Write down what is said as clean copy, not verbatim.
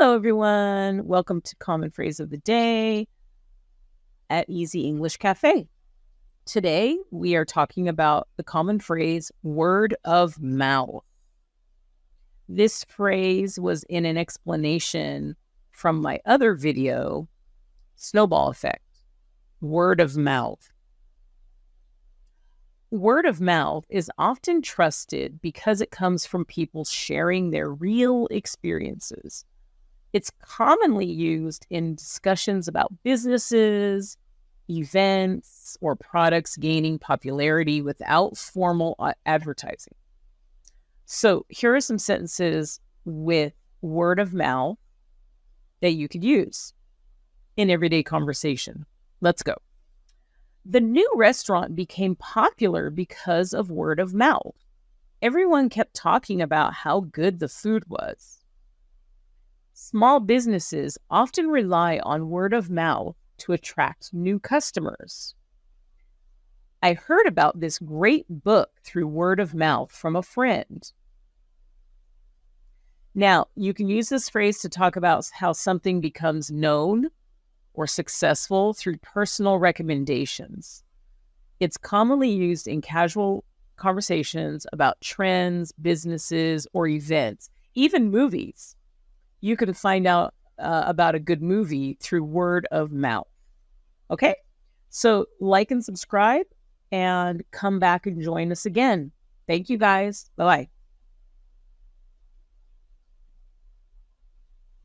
Hello, everyone. Welcome to Common Phrase of the Day at Easy English Cafe. Today, we are talking about the common phrase word of mouth. This phrase was in an explanation from my other video, Snowball Effect, word of mouth. Word of mouth is often trusted because it comes from people sharing their real experiences. It's commonly used in discussions about businesses, events, or products gaining popularity without formal advertising. So here are some sentences with word of mouth that you could use in everyday conversation. Let's go. The new restaurant became popular because of word of mouth. Everyone kept talking about how good the food was. Small businesses often rely on word of mouth to attract new customers. I heard about this great book through word of mouth from a friend. Now, you can use this phrase to talk about how something becomes known or successful through personal recommendations. It's commonly used in casual conversations about trends, businesses, or events, even movies. You can find out about a good movie through word of mouth. Okay? So like and subscribe and come back and join us again. Thank you guys. Bye-bye.